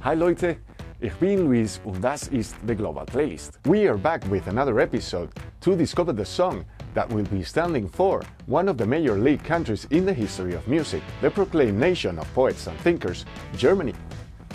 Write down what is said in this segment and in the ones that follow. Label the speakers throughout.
Speaker 1: Hi Leute, ich bin Luis und das ist the Global Playlist. We are back with another episode to discover the song that will be standing for one of the major league countries in the history of music, the proclaimed nation of poets and thinkers, Germany.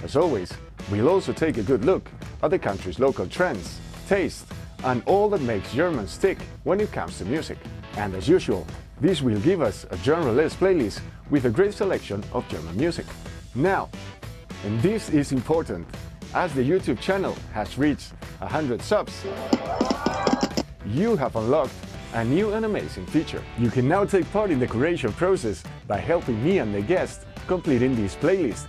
Speaker 1: As always, we'll also take a good look at the country's local trends, taste, and all that makes Germans tick when it comes to music. And as usual, this will give us a genre-less playlist with a great selection of German music. Now, and this is important, as the YouTube channel has reached 100 subs, you have unlocked a new and amazing feature. You can now take part in the creation process by helping me and the guest completing this playlist.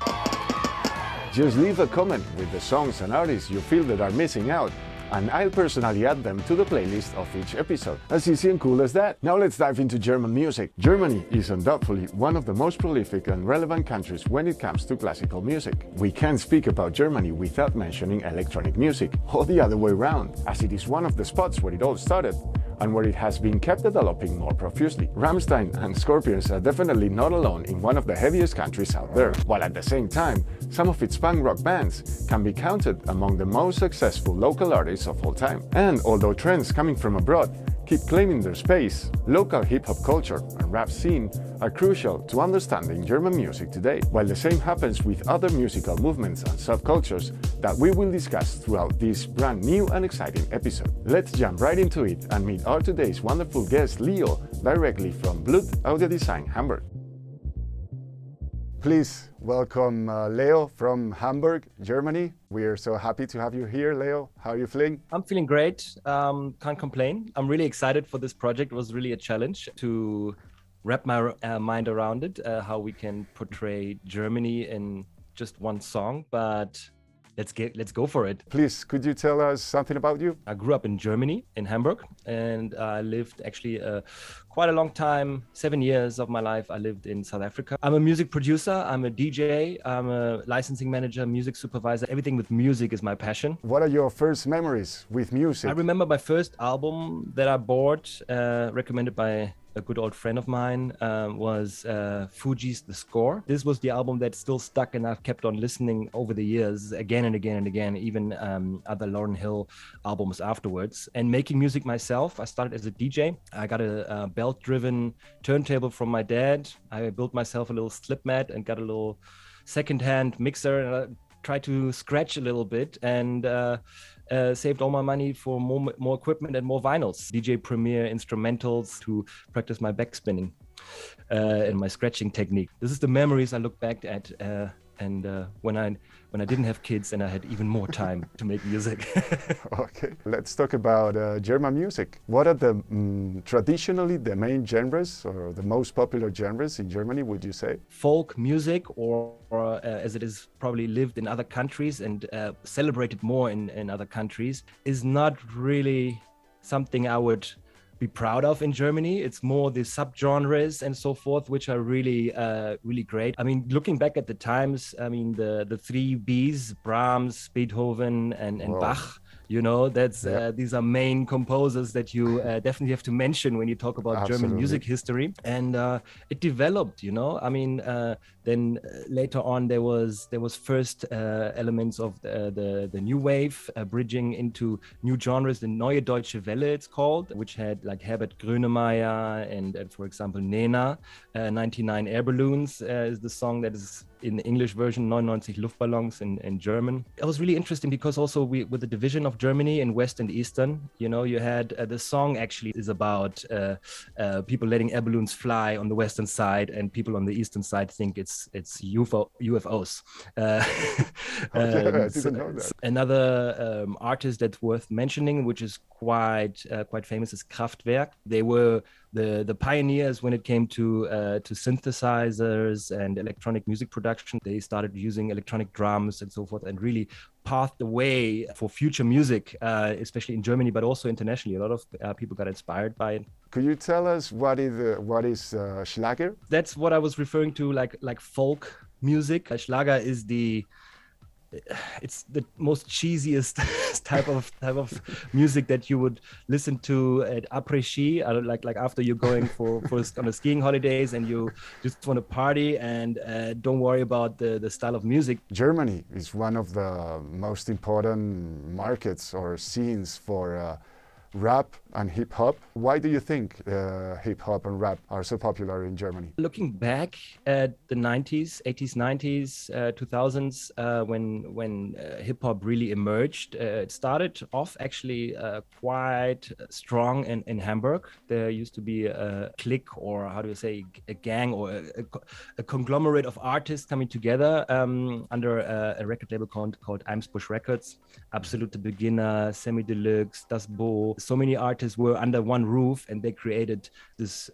Speaker 1: Just leave a comment with the songs and artists you feel that are missing out, and I'll personally add them to the playlist of each episode. As easy and cool as that. Now let's dive into German music. Germany is undoubtedly one of the most prolific and relevant countries when it comes to classical music. We can't speak about Germany without mentioning electronic music, or the other way around, as it is one of the spots where it all started and where it has been kept developing more profusely. Rammstein and Scorpions are definitely not alone in one of the heaviest countries out there, while at the same time, some of its punk rock bands can be counted among the most successful local artists of all time. And although trends coming from abroad keep claiming their space, local hip-hop culture and rap scene are crucial to understanding German music today, while the same happens with other musical movements and subcultures that we will discuss throughout this brand new and exciting episode. Let's jump right into it and meet our today's wonderful guest, Leo, directly from Blood Audio Design, Hamburg. Please welcome Leo from Hamburg, Germany. We are so happy to have you here, Leo. How are you feeling?
Speaker 2: I'm feeling great. Can't complain. I'm really excited for this project. It was really a challenge to wrap my mind around it, how we can portray Germany in just one song, but let's go for it.
Speaker 1: Please, could you tell us something about you?
Speaker 2: I grew up in Germany, in Hamburg, and I lived actually quite a long time, 7 years of my life. I lived in South Africa. I'm a music producer, I'm a DJ, I'm a licensing manager, music supervisor. Everything with music is my passion.
Speaker 1: What are your first memories with music?
Speaker 2: I remember my first album that I bought, recommended by a good old friend of mine, was Fugees' The Score. This was the album that still stuck, and I've kept on listening over the years again and again and again, even other Lauryn Hill albums afterwards. And making music myself, I started as a DJ. I got a belt-driven turntable from my dad. I built myself a little slip mat and got a little second-hand mixer, and I tried to scratch a little bit and saved all my money for more equipment and more vinyls. DJ Premier instrumentals to practice my backspinning and my scratching technique. This is the memories I look back at, and when I didn't have kids and I had even more time to make music.
Speaker 1: Okay, let's talk about German music. What are the traditionally the main genres or the most popular genres in Germany, would you say?
Speaker 2: Folk music, or as it is probably lived in other countries and celebrated more in other countries, is not really something I would be proud of in Germany. It's more the subgenres and so forth, which are really, really great. I mean, looking back at the times, I mean, the three Bs, Brahms, Beethoven, and Bach, you know, that's these are main composers that you definitely have to mention when you talk about German music history. And it developed, you know. I mean, then later on there was first elements of the new wave, bridging into new genres. The Neue Deutsche Welle, it's called, which had like Herbert Grönemeyer and for example Nena. 99 Air Balloons is the song that is in the English version, 99 Luftballons in German. It was really interesting because also with the division of Germany in West and Eastern, you know, you had the song actually is about people letting air balloons fly on the western side, and people on the eastern side think it's UFOs.
Speaker 1: I didn't know that.
Speaker 2: Another artist that's worth mentioning, which is quite famous, is Kraftwerk. They were the pioneers when it came to synthesizers and electronic music production. They started using electronic drums and so forth, and really paved the way for future music, especially in Germany, but also internationally. A lot of people got inspired by it.
Speaker 1: Could you tell us what is Schlager?
Speaker 2: That's what I was referring to, like folk music. Schlager is it's the most cheesiest type of music that you would listen to at après-ski, like after you're going for on a skiing holidays and you just want to party and don't worry about the style of music.
Speaker 1: Germany is one of the most important markets or scenes for rap and hip hop. Why do you think hip hop and rap are so popular in Germany?
Speaker 2: Looking back at the 90s, 80s, 90s, 2000s, when hip hop really emerged, it started off actually quite strong in Hamburg. There used to be a clique, or how do you say, a gang, or a conglomerate of artists coming together under a record label called Eimsbusch Records. Absolute Beginner, Semi Deluxe, Das Bo. So many artists were under one roof, and they created this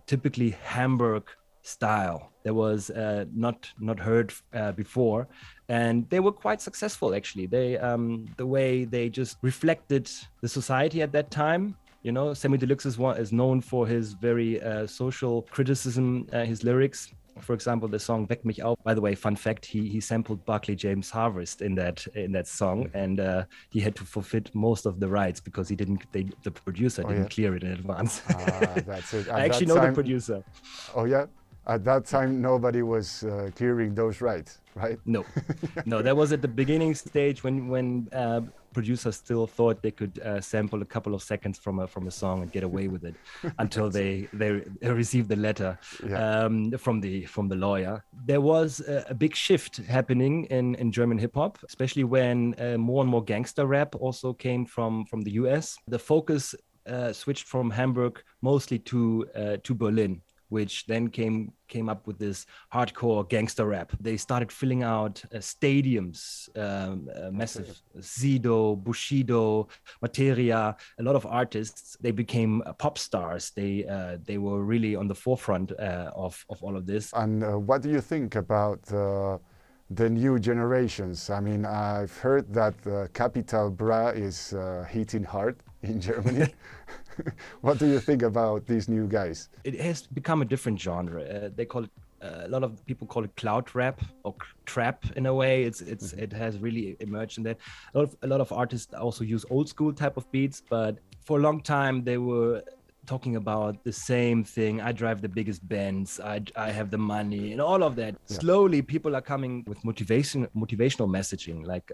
Speaker 2: typically Hamburg style that was not heard before, and they were quite successful actually. They the way they just reflected the society at that time. You know, Semi Deluxe is known for his very social criticism, his lyrics. For example, the song "Weck mich auf." By the way, fun fact: he sampled Barclay James Harvest in that song, and he had to forfeit most of the rights because the producer didn't clear it in advance.
Speaker 1: That's it.
Speaker 2: I actually know the producer.
Speaker 1: Oh yeah. At that time, nobody was clearing those rights, right?
Speaker 2: No, that was at the beginning stage when producers still thought they could sample a couple of seconds from a song and get away with it until they received the letter from the lawyer. There was a big shift happening in German hip hop, especially when more and more gangster rap also came from the US. The focus switched from Hamburg mostly to Berlin, which then came up with this hardcore gangster rap. They started filling out stadiums, massive. Sido, Bushido, Materia, a lot of artists. They became pop stars. They were really on the forefront of all of this.
Speaker 1: And what do you think about the new generations? I mean, I've heard that Capital Bra is hitting hard in Germany. What do you think about these new guys? It
Speaker 2: has become a different genre. They call it, a lot of people call it cloud rap or trap in a way. It has really emerged in that. A lot of artists also use old school type of beats, but for a long time they were talking about the same thing. I drive the biggest Benz, I have the money and all of that. Yeah. Slowly people are coming with motivational messaging, like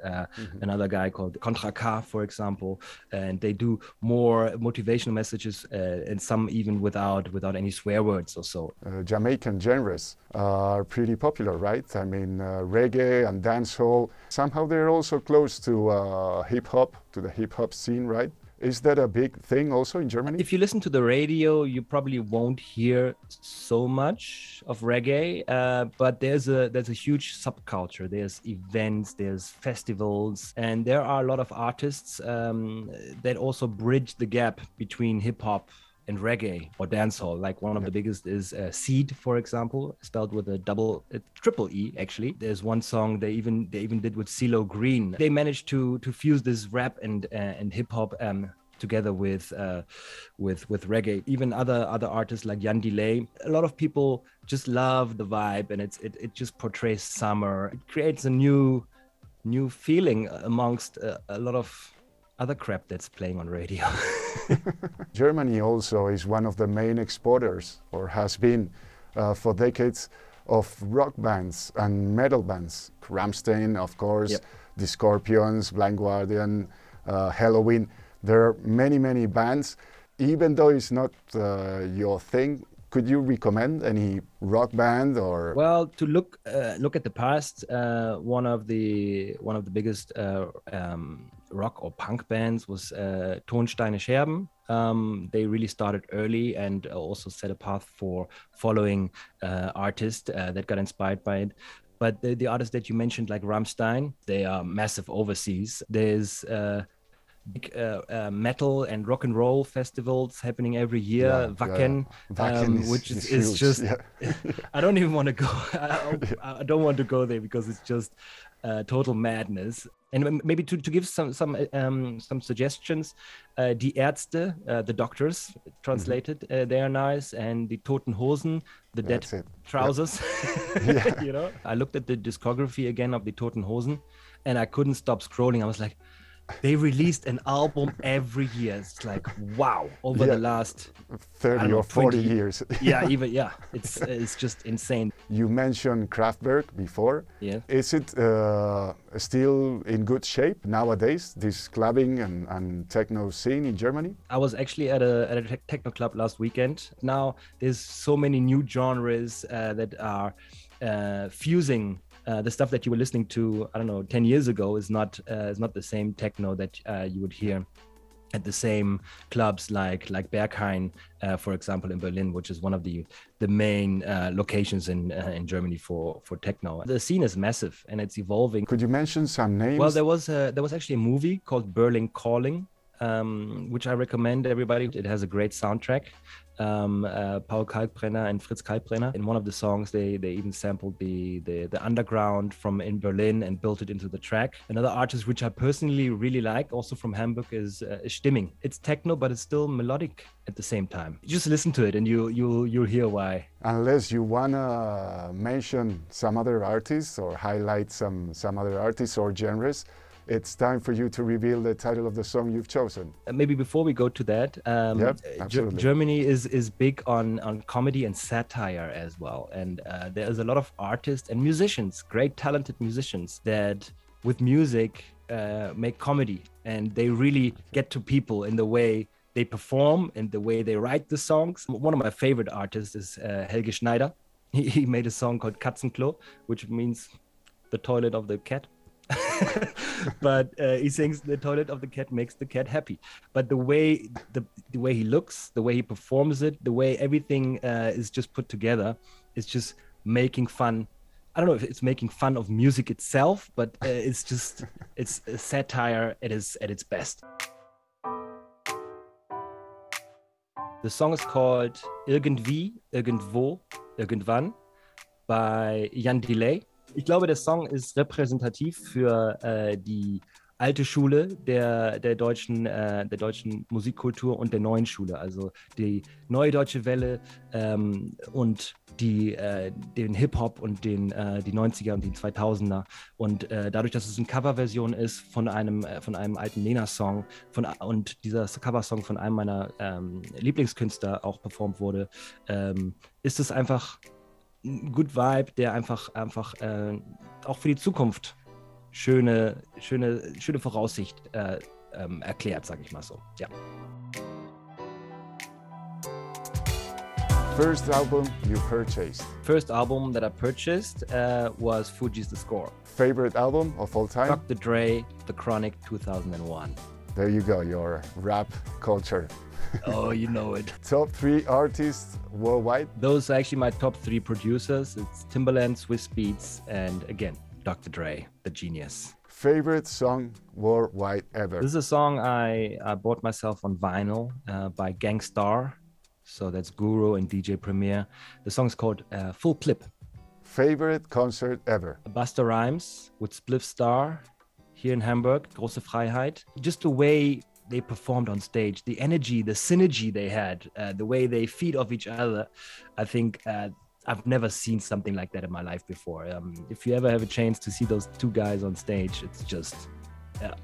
Speaker 2: another guy called Contra K, for example, and they do more motivational messages and some even without any swear words or so.
Speaker 1: Jamaican genres are pretty popular, right? I mean, reggae and dancehall, somehow they're also close to hip hop, to the hip hop scene, right? Is that a big thing also in Germany?
Speaker 2: If you listen to the radio, you probably won't hear so much of reggae, but there's a huge subculture. There's events, there's festivals, and there are a lot of artists that also bridge the gap between hip hop and reggae or dancehall. Like one of the biggest is Seed, for example, spelled with a triple E actually. There's one song they even did with CeeLo Green. They managed to fuse this rap and hip hop together with reggae. Even other artists like Jan Delay. A lot of people just love the vibe, and it just portrays summer. It creates a new feeling amongst a lot of other crap that's playing on radio.
Speaker 1: Germany also is one of the main exporters, or has been for decades, of rock bands and metal bands. Rammstein, of course, the Scorpions, Blind Guardian, Helloween. There are many bands. Even though it's not your thing, could you recommend any rock band or?
Speaker 2: Well, to look at the past, one of the biggest rock or punk bands was Tonsteine Scherben. They really started early and also set a path for following artists that got inspired by it. But the artists that you mentioned, like Rammstein, they are massive overseas. There's big metal and rock and roll festivals happening every year. Wacken, which is just I don't even want to go. I don't want to go there because it's just total madness. And maybe to give some suggestions, Die Ärzte, the doctors translated, they are nice, and the Toten Hosen, the dead trousers. You know, I looked at the discography again of the Toten Hosen, and I couldn't stop scrolling. I was like, they released an album every year. It's like, wow, over the last
Speaker 1: 30 or 40 years.
Speaker 2: It's just insane.
Speaker 1: You mentioned Kraftwerk before.
Speaker 2: Yeah.
Speaker 1: Is it still in good shape nowadays, this clubbing and techno scene in Germany?
Speaker 2: I was actually at a techno club last weekend. Now there's so many new genres that are fusing. The stuff that you were listening to, I don't know, 10 years ago is not the same techno that you would hear at the same clubs like Berghain, for example, in Berlin, which is one of the main locations in Germany for techno. The scene is massive and it's evolving.
Speaker 1: Could you mention some names?
Speaker 2: Well, there was actually a movie called Berlin Calling, which I recommend everybody. It has a great soundtrack. Paul Kalkbrenner and Fritz Kalkbrenner. In one of the songs, they even sampled the underground from in Berlin and built it into the track. Another artist which I personally really like, also from Hamburg, is Stimming. It's techno, but it's still melodic at the same time. Just listen to it and you'll hear why.
Speaker 1: Unless you wanna mention some other artists or highlight some other artists or genres, it's time for you to reveal the title of the song you've chosen.
Speaker 2: Maybe before we go to that, Germany is big on comedy and satire as well. And there's a lot of artists and musicians, great talented musicians, that with music make comedy. And they really get to people in the way they perform and the way they write the songs. One of my favorite artists is Helge Schneider. He made a song called Katzenklo, which means the toilet of the cat. But he sings the toilet of the cat makes the cat happy. But the way he looks, the way he performs it, the way everything is just put together, is just making fun. I don't know if it's making fun of music itself, but it's a satire at its best. The song is called Irgendwie, Irgendwo, Irgendwann by Jan Delay. Ich glaube, der Song ist repräsentativ für die alte Schule der deutschen Musikkultur und der neuen Schule, also die neue deutsche Welle und den Hip-Hop und die 90er und die 2000er. Und dadurch, dass es eine Coverversion ist von einem alten Nena-Song und dieser Coversong von einem meiner Lieblingskünstler auch performt wurde, ist es einfach Good Vibe, der einfach auch für die Zukunft schöne Voraussicht erklärt, sage ich mal so. Ja.
Speaker 1: First album you purchased?
Speaker 2: First album that I purchased was Fugees The Score.
Speaker 1: Favorite album of all time?
Speaker 2: Dr. Dre, The Chronic, 2001.
Speaker 1: There you go, your rap culture.
Speaker 2: Oh, you know it.
Speaker 1: Top 3 artists worldwide?
Speaker 2: Those are actually my top 3 producers. It's Timbaland, Swiss Beats, and again, Dr. Dre, the genius.
Speaker 1: Favorite song worldwide ever?
Speaker 2: This is a song I bought myself on vinyl by Gang Starr. So that's Guru and DJ Premier. The song's called Full Clip.
Speaker 1: Favorite concert ever?
Speaker 2: Busta Rhymes with Spliff Star here in Hamburg, Große Freiheit. Just the way they performed on stage, the energy, the synergy they had, the way they feed off each other. I think I've never seen something like that in my life before. If you ever have a chance to see those two guys on stage, it's just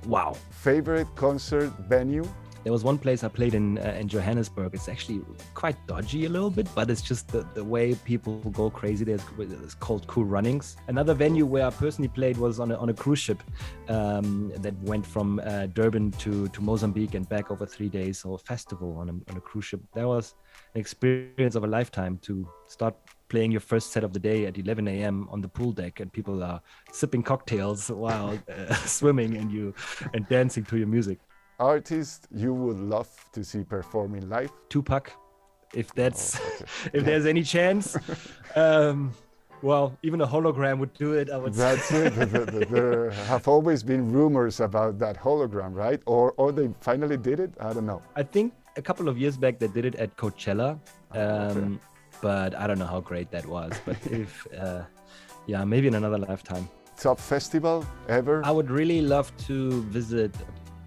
Speaker 2: wow.
Speaker 1: Favorite concert venue?
Speaker 2: There was one place I played in Johannesburg. It's actually quite dodgy a little bit, but it's just the way people go crazy. It's called Cool Runnings. Another venue where I personally played was on a cruise ship that went from Durban to Mozambique and back over 3 days. So a festival on a cruise ship. That was an experience of a lifetime, to start playing your first set of the day at 11 a.m. on the pool deck, and people are sipping cocktails while swimming and dancing to your music.
Speaker 1: Artist you would love to see performing live?
Speaker 2: Tupac, if that's if there's any chance. Well, even a hologram would do it, I would say.
Speaker 1: That's it. There have always been rumors about that hologram, right? Or they finally did it? I don't know.
Speaker 2: I think a couple of years back they did it at Coachella, but I don't know how great that was. But if, yeah, maybe in another lifetime.
Speaker 1: Top festival ever?
Speaker 2: I would really love to visit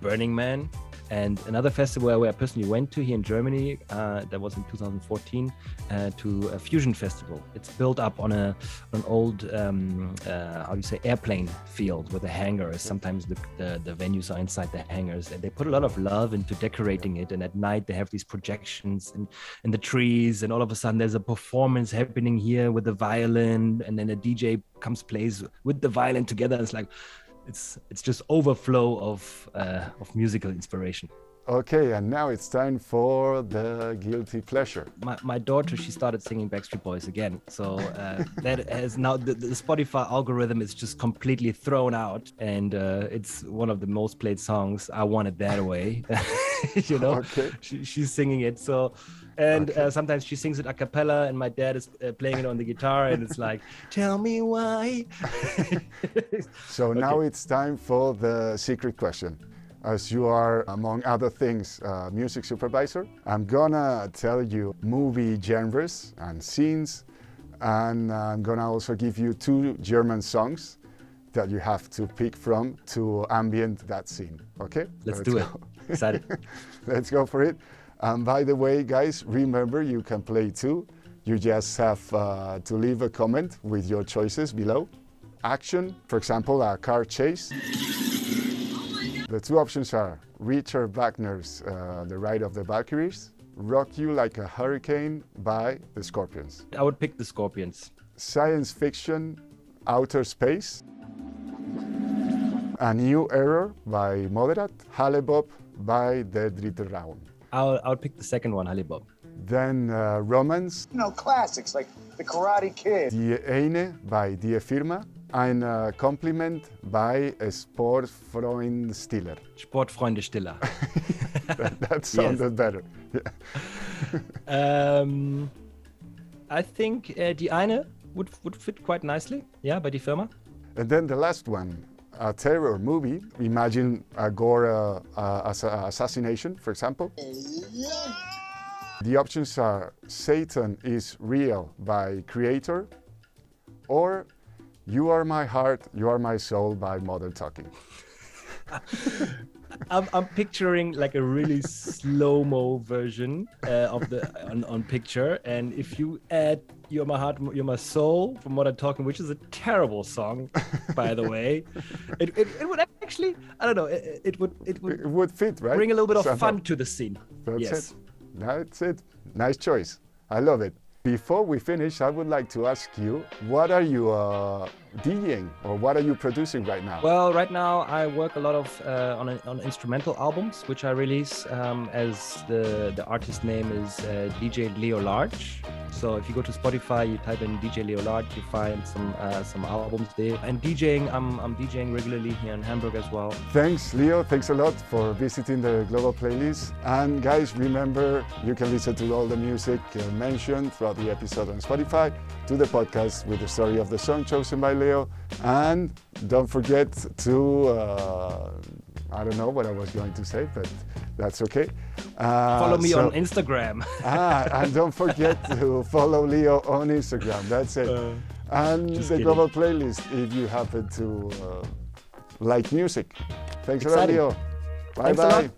Speaker 2: Burning Man. And another festival where I personally went to here in Germany, that was in 2014, to a Fusion Festival. It's built up on an old, how do you say, airplane field with a hangar. Sometimes the venues are inside the hangars, and they put a lot of love into decorating it. And at night they have these projections in the trees, and all of a sudden there's a performance happening here with the violin, and then a DJ plays with the violin together. It's like it's just overflow of musical inspiration.
Speaker 1: Okay, and now it's time for the guilty pleasure.
Speaker 2: My daughter, she started singing Backstreet Boys again. So that has now, the Spotify algorithm is just completely thrown out. And it's one of the most played songs. I Want It That Way. You know, okay. She's singing it. So, and sometimes she sings it a cappella, and my dad is playing it on the guitar. And it's like, tell me why.
Speaker 1: So now it's time for the secret question. As you are, among other things, a music supervisor, I'm gonna tell you movie genres and scenes, and I'm gonna also give you 2 German songs that you have to pick from to ambient that scene, okay?
Speaker 2: Let's do it. Excited.
Speaker 1: Let's go for it. And by the way, guys, remember you can play too. You just have to leave a comment with your choices below. Action, for example, a car chase. The 2 options are Richard Wagner's The Ride of the Valkyries, Rock You Like a Hurricane by the Scorpions.
Speaker 2: I would pick the Scorpions.
Speaker 1: Science fiction, Outer Space, A New Error by Moderat, Hale-Bopp by Der Dritte Raum.
Speaker 2: I'll pick the second one, Hale-Bopp.
Speaker 1: Then romance.
Speaker 3: You know, classics like The Karate Kid.
Speaker 1: Die Eine by Die Firma. Ein Compliment by Sportfreund Stiller.
Speaker 2: Sportfreunde Stiller.
Speaker 1: that sounded better.
Speaker 2: Yeah. I think Die Eine would fit quite nicely. Yeah, by Die Firma.
Speaker 1: And then the last one, a terror movie. Imagine a gore assassination, for example. The options are Satan is Real by Creator, or You Are My Heart, You Are My Soul by Modern Talking.
Speaker 2: I'm picturing like a really slow-mo version of the on picture, and if you add You're My Heart, You're My Soul from Modern Talking, which is a terrible song, by the way, it would actually, I don't know, it
Speaker 1: would fit, right?
Speaker 2: Bring a little bit of fun to the scene.
Speaker 1: That's it. That's it. Nice choice. I love it. Before we finish, I would like to ask you, what are you DJing or what are you producing right now?
Speaker 2: Well, right now I work a lot of on instrumental albums, which I release as the artist name is DJ Leo Large. So if you go to Spotify, you type in DJ Leo Large, you find some albums there. And DJing, I'm DJing regularly here in Hamburg as well.
Speaker 1: Thanks, Leo. Thanks a lot for visiting the Global Playlist. And guys, remember, you can listen to all the music mentioned throughout the episode on Spotify, to the podcast with the story of the song chosen by Leo. And don't forget to, I don't know what I was going to say, but that's okay.
Speaker 2: Follow me on Instagram.
Speaker 1: And don't forget to follow Leo on Instagram. That's it. And the
Speaker 2: kidding.
Speaker 1: Global Playlist if you happen to like music. Thanks a lot, Leo. Bye-bye.